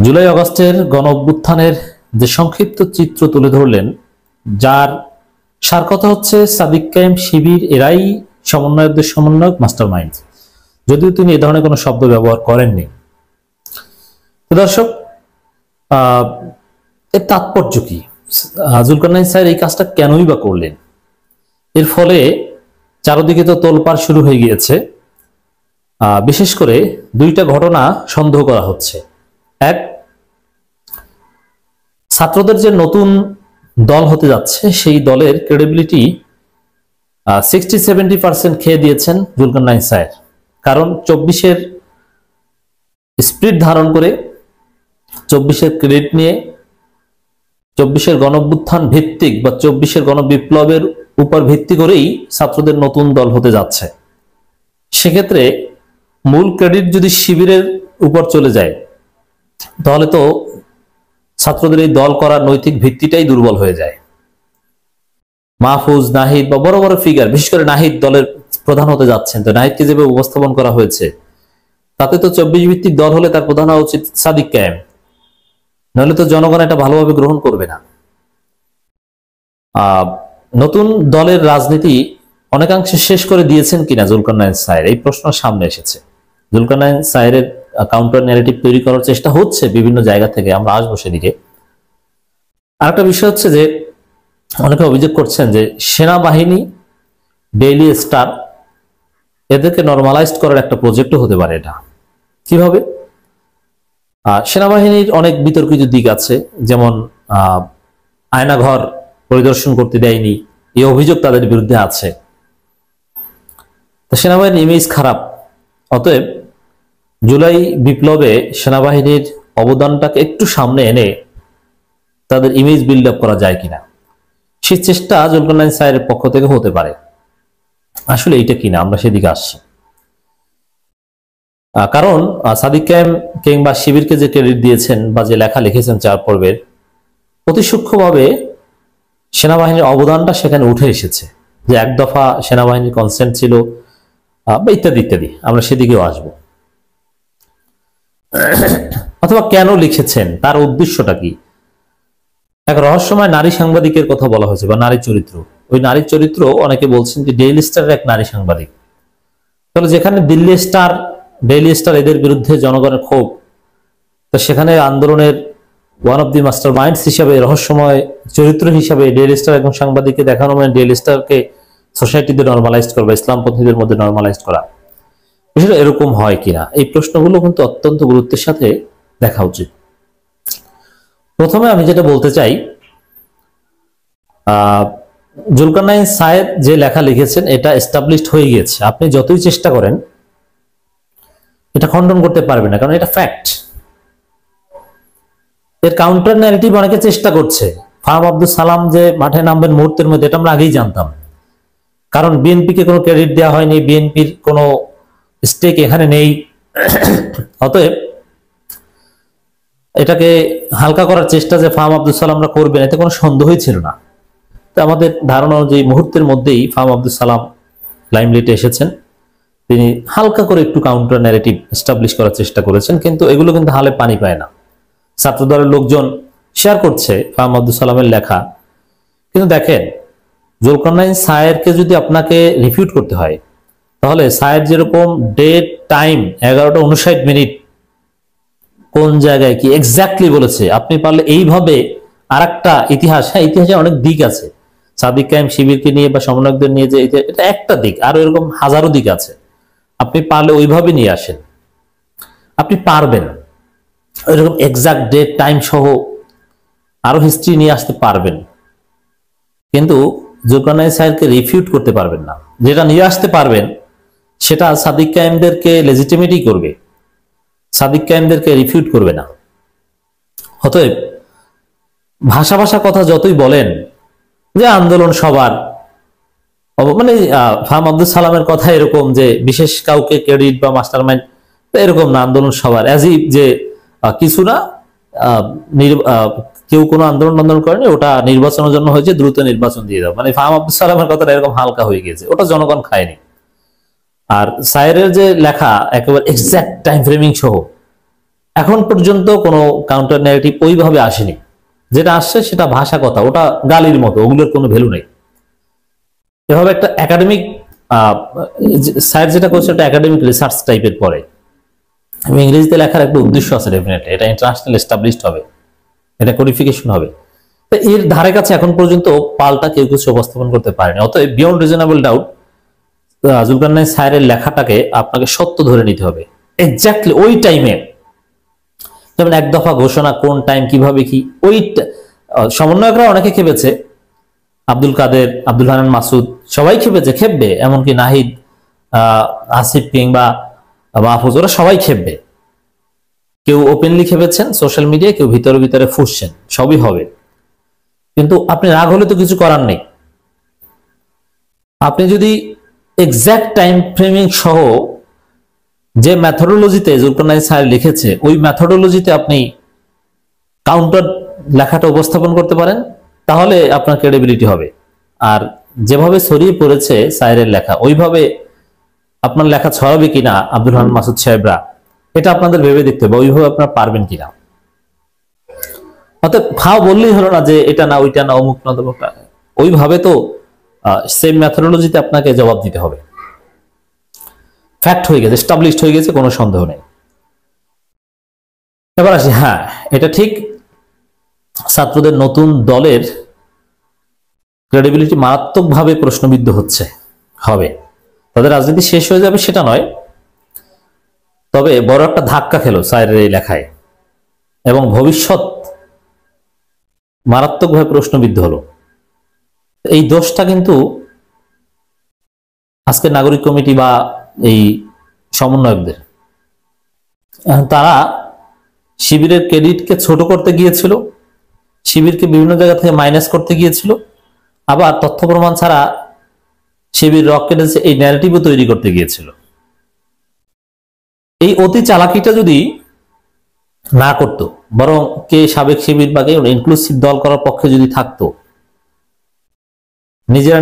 জুলাই আগস্টের গণ অভ্যুত্থানের যে সংক্ষিপ্ত চিত্র তুলে ধরলেন, যার সার কথা হচ্ছে সাদিক কায়েম, শিবির এরাই সমন্বয়কদের সমন্বয়ক, মাস্টার মাইন্ড, যদিও তিনি এ ধরনের কোনো শব্দ ব্যবহার করেননি। দর্শক, এর তাৎপর্য কি? জুলকারনাইন স্যার এই কাজটা কেনই বা করলেন? এর ফলে চারদিকে তো তোলপাড় শুরু হয়ে গিয়েছে। বিশেষ করে দুইটা ঘটনা সন্দেহ করা হচ্ছে। এক, ছাত্রদের যে নতুন দল হতে যাচ্ছে সেই দলের ক্রেডিবিলিটি 60-70% খেয়ে দিয়েছেন জুলকারনাইন স্যার। কারণ 24-এর স্পিরিট ধারণ করে, 24-এর ক্রেডিট নিয়ে, 24-এর গণঅভ্যুত্থান ভিত্তিক বা 24-এর গণবিপ্লবের উপর ভিত্তি করেই ছাত্রদের নতুন দল হতে যাচ্ছে। সেক্ষেত্রে মূল ক্রেডিট যদি শিবিরের উপর চলে যায়, তাহলে তো ছাত্রদের এই দল করার নৈতিক ভিত্তিটাই দুর্বল হয়ে যায়। মাহফুজ, নাহিদ বা বড় বড় ফিগার, বিশেষ করে নাহিদ দলের প্রধান হতে যাচ্ছেন, তো নাহিদকে যেভাবে উপস্থাপন করা হয়েছে তাতে তো 24 ভিত্তিক দল হলে তার প্রধান হওয়া উচিত সাদিক কায়েম, নাহলে তো জনগণ এটা ভালোভাবে গ্রহণ করবে না। নতুন দলের রাজনীতি অনেকাংশে শেষ করে দিয়েছেন কিনা জুলকারনাইন স্যার, এই প্রশ্ন সামনে এসেছে। জুলকারনাইন স্যারের কাউন্টার ন্যারেটিভ তৈরি করার চেষ্টা হচ্ছে বিভিন্ন জায়গা থেকে, আমরা আসবো সেদিকে। আরেকটা বিষয় হচ্ছে যে অনেকে অভিযোগ করছেন যে সেনাবাহিনী, ডেইলি স্টার এদেরকে নরমালাইজড করার একটা প্রজেক্টও হতে পারে। এটা কিভাবে? সেনাবাহিনীর অনেক বিতর্কিত দিক আছে, যেমন আয়নাঘর পরিদর্শন করতে দেয়নি, এই অভিযোগ তাদের বিরুদ্ধে আছে। তো সেনাবাহিনীর ইমেজ খারাপ, অতএব জুলাই বিপ্লবে সেনাবাহিনীর অবদানটাকে একটু সামনে এনে তাদের ইমেজ বিল্ড আপ করা যায় কিনা, সেই চেষ্টা জুলকারনাইন স্যারের পক্ষ থেকে হতে পারে। আসলে এইটা কিনা আমরা সেদিকে আসছি। কারণ সাদিক কায়েম কিংবা শিবিরকে যে ক্রেডিট দিয়েছেন বা যে লেখা লিখেছেন 4 পর্বের, অতি সূক্ষ্মভাবে সেনাবাহিনীর অবদানটা সেখানে উঠে এসেছে, যে এক দফা সেনাবাহিনীর কনসেন্ট ছিল বা ইত্যাদি ইত্যাদি, আমরা সেদিকেও আসব। অথবা কেন লিখেছেন, তার উদ্দেশ্যটা কি? এক রহস্যময় নারী সাংবাদিকের কথা বলা হয়েছে বা নারী চরিত্র। ওই নারী চরিত্র অনেকে বলছেন যে ডেইলি স্টারের এক নারী সাংবাদিক। তাহলে যেখানে দিল্লি স্টার, ডেইলি স্টার এদের বিরুদ্ধে জনগণের ক্ষোভ, তো সেখানে আন্দোলনের one of the master minds হিসাবে, রহস্যময় চরিত্র হিসাবে ডেইলি স্টার একজন সাংবাদিককে দেখানো মানে ডেইলি স্টারকে সোসাইটিতে নর্মালাইজ করা বা ইসলামপন্থীদের মধ্যে নর্মালাইজ করা, বিষয়টা এরকম হয় কিনা, এই প্রশ্নগুলো কিন্তু অত্যন্ত গুরুত্বের সাথে দেখা উচিত। প্রথমে আমি যেটা বলতে চাই, জুলকারনাইন স্যার যে লেখা লিখেছেন এটা এস্টাবলিশড হয়ে গিয়েছে। আপনি যতই চেষ্টা করেন এটা খণ্ডন করতে পারবেন না, কারণ এটা ফ্যাক্ট। এর কাউন্টার ন্যারেটিভ অনেকে চেষ্টা করছে। ফাহাম আব্দুল সালাম যে মাঠে নামবেন মুহূর্তের মধ্যে, এটা আমরা আগেই জানতাম, কারণ বিএনপিকে কোনো ক্রেডিট দেওয়া হয়নি, বিএনপির কোনো স্টেক এখানে নেই। অতএব এটাকে হালকা করার চেষ্টা যে ফাহাম আব্দুল সালামরা করবেন, এতে কোনো সন্দেহই ছিল না। তো আমাদের ধারণা অনুযায়ী মুহূর্তের মধ্যেই ফাহাম আব্দুল সালাম লাইমলাইটে এসেছেন। তিনি হালকা করে একটু কাউন্টার ন্যারেটিভ এস্টাবলিশ করার চেষ্টা করেছেন, কিন্তু এগুলো কিন্তু হালে পানি পায় না। ছাত্রদলের লোকজন শেয়ার করছে ফাহাম আব্দুল সালামের লেখা, কিন্তু দেখেন জুলকারনাইন স্যারকে যদি আপনাকে রিফিউট করতে হয়, তাহলে স্যার যেরকম ডেট টাইম 11:59 কোন জায়গায় কি এক্স্যাক্টলি বলেছে, আপনি পারলে এইভাবে আরেকটা ইতিহাস, হ্যাঁ ইতিহাসে অনেক দিক আছে, সাদিক কায়েম শিবিরকে নিয়ে বা সমন্বয়কদের নিয়ে, যে এটা একটা দিক, আরো এরকম হাজারো দিক আছে। আপনি পারলে ওইভাবে নিয়ে আসেন, আপনি পারবেন এরকম এক্সাক্ট ডেট টাইম সহ আরো হিস্ট্রি নিয়ে আসতে পারবেন, কিন্তু জুলকারনাইন স্যারকে রিফিউট করতে পারবেন না। যেটা নিয়ে আসতে পারবেন সেটা সাদিক কায়েমদেরকে লেজিটিমেটই করবে, সাদিক কায়েমদেরকে রিফিউট করবে না। অতএব ভাষা ভাষা কথা যতই বলেন যে আন্দোলন সবার, মানে ফাহাম আব্দুল সালামের কথা এরকম যে বিশেষ কাউকে ক্রেডিট বা মাস্টার মাইন্ড, এরকম না, আন্দোলন সবার, অ্যাজ ইফ যে কিছু না, কেউ কোনো আন্দোলন করেনি, ওটা নির্বাচনের জন্য হয়েছে, দ্রুত নির্বাচন দিয়ে দাও, মানে ফাহাম আব্দুল সালামের কথাটা এরকম হালকা হয়ে গেছে, ওটা জনগণ খায়নি। আর স্যারের যে লেখা একেবারে এক্সাক্ট টাইম ফ্রেমিং সহ, এখন পর্যন্ত কোনো কাউন্টার ন্যারেটিভ ওইভাবে আসেনি। যেটা আসছে সেটা ভাষা কথা, ওটা গালির মতো, ওগুলোর কোনো ভ্যালু নেই। এভাবে একটা একাডেমিক সাইট যেটা করছে এটা একাডেমিক রিসার্চ টাইপের পরে, এবং ইংরেজিতে লেখার একটা উদ্দেশ্য আছে ডেফিনেটলি, এটা ইন্টারন্যাশনাল এস্টাবলিশড হবে, এটা কোডিফিকেশন হবে। তো এর ধারে কাছে এখন পর্যন্ত পাল্টা কেউ কিছু উপস্থাপন করতে পারেনি। অতএব বিয়ন্ড রিজনেবল ডাউট জুলকারনাইন স্যারের লেখাটাকে আপনাকে সত্য ধরে নিতে হবে এক্স্যাক্টলি ওই টাইমে। যেমন এক দফা ঘোষণা, কোন টাইম, কিভাবে কি, ওই সমন্বয়করা অনেকে খেপেছে, আব্দুল কাদের, আব্দুল হান্নান মাসুদ সবাই খেপেছে, খেপবে, এমনকি নাহিদ, আসিফ কিংবা মাহফুজ, ওরা সবাই খেপবে। কেউ ওপেনলি খেপেছেন সোশ্যাল মিডিয়ায়, কেউ ভিতরে ভিতরে ফুসছেন, সবই হবে। কিন্তু আপনি রাগ হলে তো কিছু করার নেই। আপনি যদি এক্সাক্ট টাইম ফ্রেমিং সহ যে ম্যাথোডোলজিতে জুলকারনাইন স্যার লিখেছে ওই ম্যাথোডোলজিতে আপনি কাউন্টার লেখাটা উপস্থাপন করতে পারেন, তাহলে আপনার ক্রেডিবিলিটি হবে। আর যেভাবে ছড়িয়ে পড়েছে স্যারের লেখা, ওইভাবে আপনার লেখা ছড়াবে কিনা আব্দুল হান্নান মাসুদ সাহেবরা, এটা আপনাদের ভেবে দেখতে হবে, ওইভাবে আপনারা পারবেন কিনা। অর্থাৎ ভাও বললেই হলো না যে এটা না, ওইটা না, অমুক না, তমুকটা, ওইভাবে তো সেম ম্যাথোডোলজিতে আপনাকে জবাব দিতে হবে। ফ্যাক্ট হয়ে গেছে, এস্টাবলিশড হয়ে গেছে, কোনো সন্দেহ নেই। এবার আসি, হ্যাঁ এটা ঠিক, ছাত্রদের নতুন দলের ক্রেডিবিলিটি মারাত্মকভাবে প্রশ্নবিদ্ধ হবে। তাদের রাজনীতি শেষ হয়ে যাবে সেটা নয়, তবে বড় একটা ধাক্কা খেলো স্যারের এই লেখায়, এবং ভবিষ্যৎ মারাত্মকভাবে প্রশ্নবিদ্ধ হলো। এই দোষটা কিন্তু আজকে নাগরিক কমিটি বা এই সমন্বয়কদের, তারা শিবিরের ক্রেডিটকে ছোট করতে গিয়েছিল, শিবিরকে বিভিন্ন জায়গা থেকে মাইনাস করতে গিয়েছিল, আবার তথ্য প্রমাণ ছাড়া শিবির রকেট এই ন্যারেটিভও তৈরি করতে গিয়েছিল। এই অতি চালাকিটা যদি না করত, বরং কে সাবেক শিবির বা কে ইনক্লুসিভ দল করার পক্ষে যদি থাকতো, নিজেরা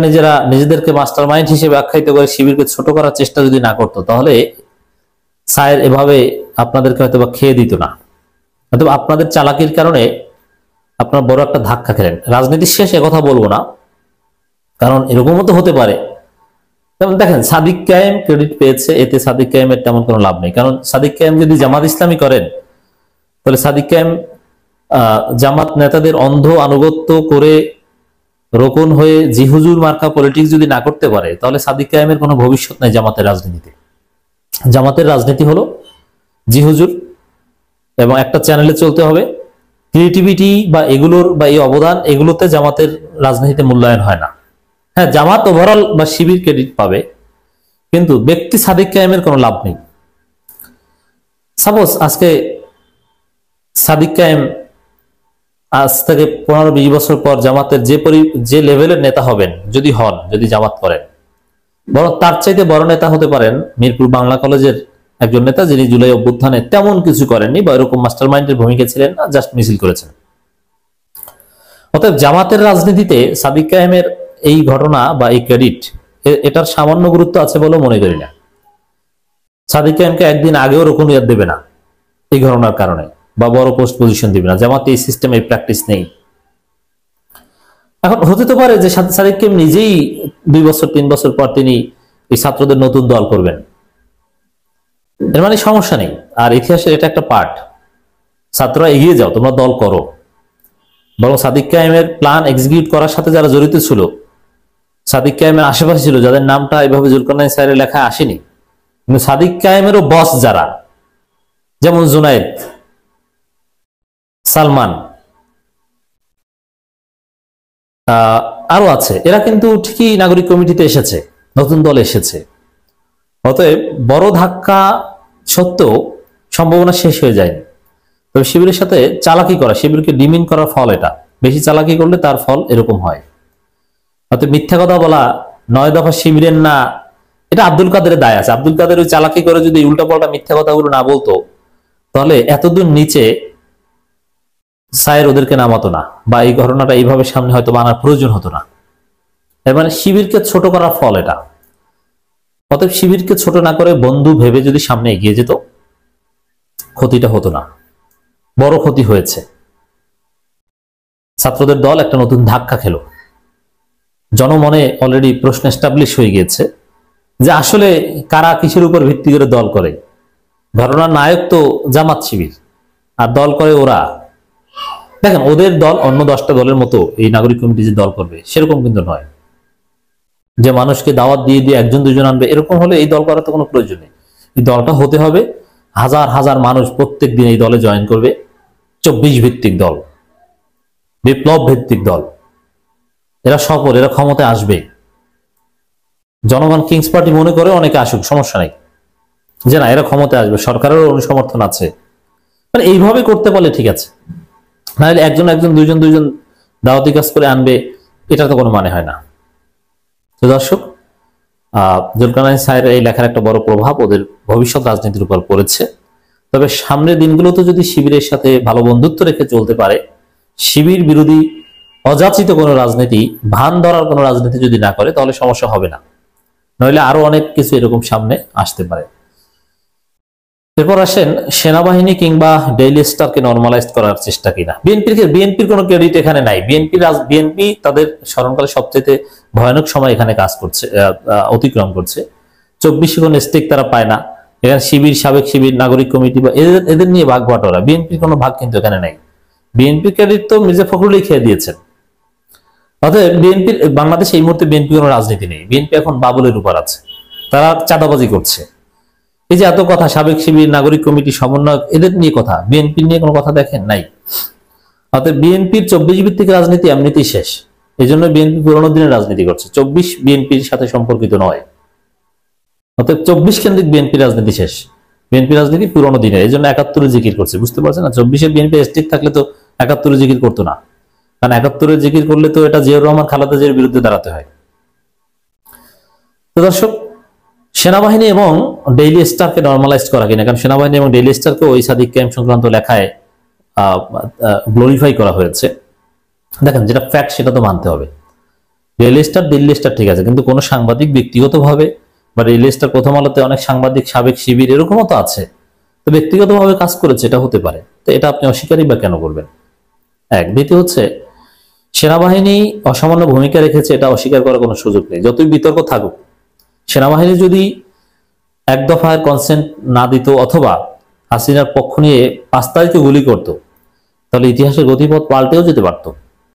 নিজেদেরকে মাস্টার মাইন্ড হিসেবে আখ্যায়িত করে শিবিরকে ছোট করার চেষ্টা যদি না করতো, তাহলে স্যার এভাবে আপনাদেরকে হয়তো বা খেয়ে দিত না। হয়তো আপনাদের চালাকির কারণে আপনার বড় একটা ধাক্কা খেলেন। রাজনীতির শেষ কথা বলবো না, কারণ এরকমও তো হতে পারে। যেমন দেখেন, সাদিক কায়েম ক্রেডিট পেয়েছে, এতে সাদিক কায়েমের তেমন কোনো লাভ নেই। কারণ সাদিক কায়েম যদি জামাত ইসলামী করেন, তাহলে সাদিক কায়েম জামাত নেতাদের অন্ধ আনুগত্য করে রোকন হয়ে জিহুজুর মার্কা পলিটিক্স যদি না করতে পারে, তাহলে সাদিক কায়েমের কোনো ভবিষ্যৎ নাই জামাতের রাজনীতিতে। জামাতের রাজনীতি হলো জিহুজুর, এবং একটা চ্যানেলে চলতে হবে। ক্রিয়েটিভিটি বা এগুলোর বা এই অবদান, এগুলোতে জামাতের রাজনীতিতে মূল্যায়ন হয় না। হ্যাঁ, জামাত ওভারঅল বা শিবির ক্রেডিট পাবে, কিন্তু ব্যক্তি সাদিক কায়েমের কোনো লাভ নেই। সাপোজ আজকে সাদিক কায়েম আজ থেকে 15-20 বছর পর জামাতের যে লেভেলের নেতা হবেন, যদি জামাত করেন, বরং তার চাইতে বড় নেতা হতে পারেন মিরপুর বাংলা কলেজের একজন নেতা, যিনি জুলাই অভ্যুত্থানে তেমন কিছু করেননি বা এরকম মাস্টার মাইন্ডের ভূমিকা ছিলেন না, জাস্ট মিছিল করেছেন। অতএব জামাতের রাজনীতিতে সাদিক কায়েমের এই ঘটনা বা এই ক্রেডিট, এটার সামান্য গুরুত্ব আছে বলে মনে করি না। সাদিক কায়েমকে একদিন আগেও রুকুনিয়াত দেবে না এই ঘটনার কারণে, বা বড় পোস্ট পজিশন দিবে না। জামাতে এই সিস্টেম, এই প্র্যাকটিস নেই। এখন হতে তো পারে যে সাদিক কায়েম নিজেই 2-3 বছর পর তিনি এই ছাত্রদের নতুন দল করবেন, এর মানে সমস্যা নেই। আর ইতিহাসের এটা একটা পার্ট, ছাত্ররা এগিয়ে যাও, তোমরা দল করো। বরং সাদিক কায়েমের প্ল্যান এক্সিকিউট করার সাথে যারা জড়িত ছিল, সাদিক কায়েমের আশেপাশে ছিল, যাদের নামটা এভাবে জুলকারনাইন স্যারের লেখা আসেনি, কিন্তু সাদিক কায়েমেরও বস যারা, যেমন জুনায়েদ, সালমান, আরো আছে, এরা কিন্তু ঠিকই নাগরিক কমিটিতে এসেছে, নতুন দল এসেছে। অতএব বড় ধাক্কা সত্ত্বেও সম্ভাবনা শেষ হয়ে যায়নি। তবে শিবিরের সাথে চালাকি করা, শিবিরকে ডিমিন করার ফল এটা। বেশি চালাকি করলে তার ফল এরকম হয়। অতএব মিথ্যা কথা বলা, 9 দফা শিবিরের না, এটা আব্দুল কাদেরের দায় আছে। আব্দুল কাদের ওই চালাকি করে যদি উল্টাপাল্টা মিথ্যা কথাগুলো না বলতো, তাহলে এতদূর নিচে স্যার ওদেরকে নামাতো না, বা এই ঘটনাটা এইভাবে সামনে হয়তো আনার প্রয়োজন হতো না। এর মানে শিবিরকে ছোট করার ফল এটা। অতএব শিবিরকে ছোট না করে বন্ধু ভেবে যদি সামনে এগিয়ে যেত, ক্ষতিটা হতো না। বড় ক্ষতি হয়েছে। ছাত্রদের দল একটা নতুন ধাক্কা খেলো, জনমনে অলরেডি প্রশ্ন এস্টাবলিশ হয়ে গিয়েছে যে আসলে কারা কিসের উপর ভিত্তি করে দল করে। ঘটনার নায়ক তো জামাত শিবির, আর দল করে ওরা। দেখেন, ওদের দল অন্য 10টা দলের মতো এই নাগরিক কমিটি যে দল করবে সেরকম কিন্তু নয়, যে মানুষকে দাওয়াত দিয়ে দিয়ে একজন দুজন আনবে, এরকম হলে এই দল করার তো কোনো প্রয়োজন নেই। এই দলটা হতে হবে হাজার হাজার মানুষ প্রত্যেক দিন এই দলে জয়েন করবে, 24 ভিত্তিক দল, বিপ্লব ভিত্তিক দল। এরা সফল, এরা ক্ষমতায় আসবে। জনগণ কিংস পার্টি মনে করে অনেকে আসুক, সমস্যা নেই, যে না এরা ক্ষমতায় আসবে, সরকারেরও অনুসমর্থন আছে। মানে এইভাবে করতে পারলে ঠিক আছে, নাহলে একজন একজন দুইজন দুইজন দাওয়াতি কাজ করে আনবে, এটা তো কোনো মানে হয় না। তো দর্শক, জুলকারনাইন স্যারের এই লেখার একটা বড় প্রভাব ওদের ভবিষ্যৎ রাজনীতির উপর পড়েছে। তবে সামনের দিনগুলোতে যদি শিবিরের সাথে ভালো বন্ধুত্ব রেখে চলতে পারে, শিবির বিরোধী অযাচিত কোনো রাজনীতি, ভান ধরার কোনো রাজনীতি যদি না করে, তাহলে সমস্যা হবে না। নইলে আরো অনেক কিছু এরকম সামনে আসতে পারে। এরপর আসেন সেনাবাহিনী কিংবা ডেইলি স্টারকে নরমালাইজ করার চেষ্টা কিনা। বিএনপির কোনো ক্রেডিট এখানে নাই। বিএনপি তাদের স্মরণকালে সবচেয়ে ভয়ানক সময় এখানে কাজ করছে, অতিক্রম করছে। 24 কোনো স্টেক তারা পায় না। এখানে শিবির, সাবেক শিবির, নাগরিক কমিটি বা এদের নিয়ে ভাগ বাটোয়ারা। বিএনপির কোনো ভাগ কিন্তু এখানে নাই। বিএনপির ক্রেডিট তো মির্জা ফখরুলই খেয়ে দিয়েছেন। অতএব বিএনপির, বাংলাদেশে এই মুহূর্তে বিএনপি কোনো রাজনীতি নেই। বিএনপি এখন বাবুলের উপর আছে, তারা চাঁদাবাজি করছে। এই যে এত কথা, সাবেক শিবির, নাগরিক কমিটি, সমন্বয়ক, এদের নিয়ে কথা, বিএনপি নিয়ে কোনো কথা দেখেন নাই। অর্থাৎ বিএনপির 24 ভিত্তিক রাজনীতি এমনিতেই শেষ। এই জন্য বিএনপি পুরোনো দিনের রাজনীতি করছে, 24 বিএনপির সাথে সম্পর্কিত নয়। অর্থাৎ 24 কেন্দ্রিক বিএনপি রাজনীতি শেষ। বিএনপি রাজনীতি পুরোনো দিনের, এই জন্য 71-এর জিকির করছে। বুঝতে পারছেন না? 24-এ বিএনপি স্টিক থাকলে তো 71-এর জিকির করতো না, কারণ 71-এর জিকির করলে তো এটা জিয়াউর রহমান, খালেদা জিয়ার বিরুদ্ধে দাঁড়াতে হয়। তো দর্শক, সেনাবাহিনী এবং ডেইলি স্টারকে নরমালাইজ করা কিনা, কারণ সেনাবাহিনী এবং ডেইলি স্টারকে ওই সাদিক ক্যাম্প সংক্রান্ত লেখায় গ্লোরিফাই করা হয়েছে। দেখেন, যেটা ফ্যাক্ট সেটা তো মানতে হবে। ডেইলি স্টার, দিল্লি স্টার ঠিক আছে, কিন্তু কোনো সাংবাদিক ব্যক্তিগতভাবে, বা ডেইলি স্টার প্রথম আলোতে অনেক সাংবাদিক সাবেক শিবির এরকমও তো আছে, তো ব্যক্তিগতভাবে কাজ করেছে, এটা হতে পারে। তো এটা আপনি অস্বীকারই বা কেন করবেন? এক। দ্বিতীয় হচ্ছে, সেনাবাহিনী অসামান্য ভূমিকা রেখেছে, এটা অস্বীকার করার কোনো সুযোগ নেই, যতই বিতর্ক থাকুক। সেনাবাহিনী যদি এক দফায় কনসেন্ট না দিত, অথবা হাসিনার পক্ষ নিয়ে 5 তারিখে গুলি করত, তাহলে ইতিহাসের গতিপথ পাল্টেও যেতে পারত।